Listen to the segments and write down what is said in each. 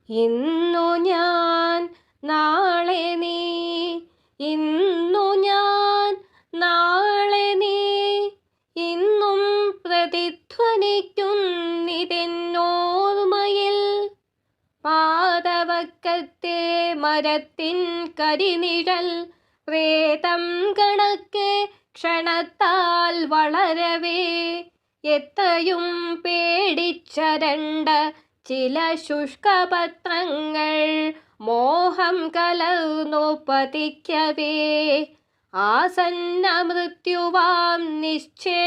ഇന്നു ഞാൻ നാളെ നീ, ഇന്നു ഞാൻ നാളെ നീ, ഇന്നും പ്രതിധ്വനിക്കുന്നിതെന്നോർമ്മയിൽ. പാതവക്കത്തെ മരത്തിൻ കരിനിഴൽ പ്രേതം കണക്കെ ക്ഷണത്താൽ വളരവേ, എത്രയും പേടിച്ചരണ്ട ചില ശുഷ്കപത്രങ്ങൾ മോഹം കലർന്നു പതിക്കവേ, ആസന്ന മൃത്യുവാം നിശ്ചേഷ്ടമാരുതൻ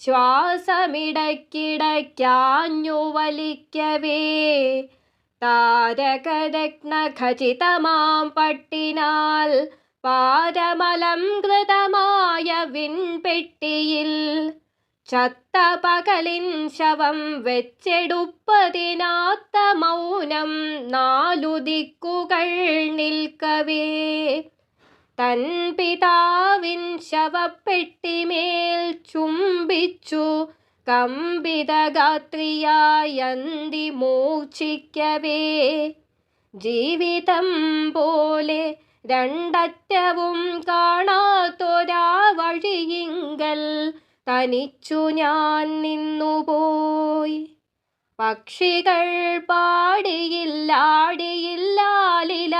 ശ്വാസമിടയ്ക്കിടയ്ക്കാഞ്ഞു വലിക്കവേ, താരകരത്നഖചിതമാം പട്ടിനാൽ പാരമലംകൃതമായ വിൺപെട്ടിയിൽ ചത്ത പകലിൻ ശവം വെച്ചെടുപ്പതിനാത്ത മൗനം നാലു ദിക്കുകൾ നിൽക്കവേ, തൻ പിതാവിൻ ശവപ്പെട്ടിമേൽ ചുംബിച്ചു കമ്പിതഗാത്രിയായി അന്തി മൂർച്ഛിക്കവേ, ജീവിതം പോലെ രണ്ടറ്റവും കാണാത്തൊരാ വഴിയിങ്കൽ തനിച്ചു ഞാൻ നിന്നുപോയി. പക്ഷികൾ പാടിയില്ലാടിയില്ലാലില,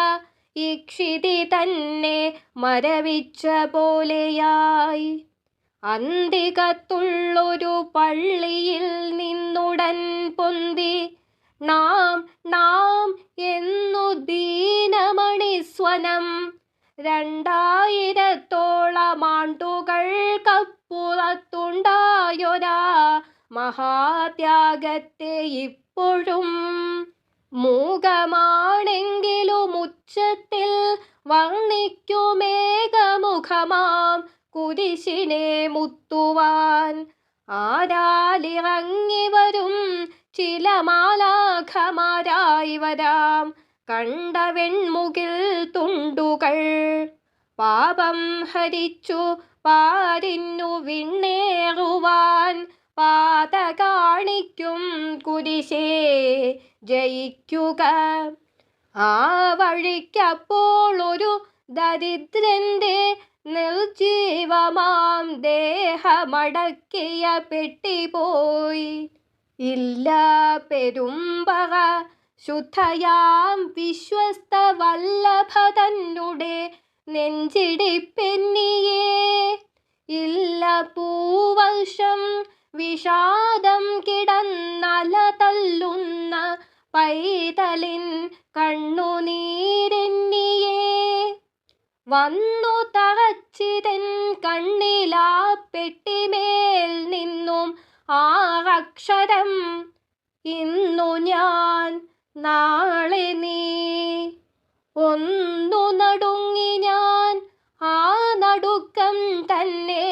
ഇക്ഷിതി തന്നെ മരവിച്ച പോലെയായി. അന്തികത്തുള്ളൊരു പള്ളിയിൽ നിന്നുടൻ പൊന്തി നാം നാം എന്നു ദീനമണിസ്വനം. 2000-ഓളം ആണ്ടുകൾക്കപ്പുറത്തുണ്ടായൊരാ മഹാത്യാഗത്തെ ഇപ്പോഴും മൂകമാണെങ്കിലും ഉച്ചത്തിൽ വർണ്ണിക്കുമേകമുഖമാം കുരിശിനെ മുത്തുവാൻ. ആരാലിറങ്ങി വരും ചില മാലാഖമാരായി വരാം കണ്ട വെൺമുകിൽ തുണ്ടുകൾ. പാപം ഹരിച്ചു പാരിന്നു വിണ്ണേറുവാൻ പാത കാണിക്കും കുരിശേ ജയിക്കുക. ആ വഴിക്കപ്പോൾ ഒരു ദരിദ്രന്റെ നിർജീവമാം ദേഹമടക്കിയ പെട്ടി പോയി. ഇല്ല പെരുമ്പറ ശുദ്ധയാം വിശ്വസ്ത വല്ലഭ തന്നെ നെഞ്ചിടിപ്പെന്നിയേ. ഇല്ല പൂവർഷം വിഷാദം കിടന്നല തല്ലുന്ന പൈതലിൻ കണ്ണുനീരെന്നിയേ. വന്നു തറച്ചിതൻ കണ്ണിലാ പെട്ടിമേൽ നിന്നും ആറക്ഷരം, ഇന്നു ഞാൻ നാളെ നീ. ഒന്നു നടുങ്ങി ഞാൻ, ആ നടുക്കം തന്നെ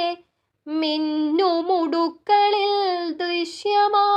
മിന്നുമുടുക്കളിൽ ദൃശ്യമാ.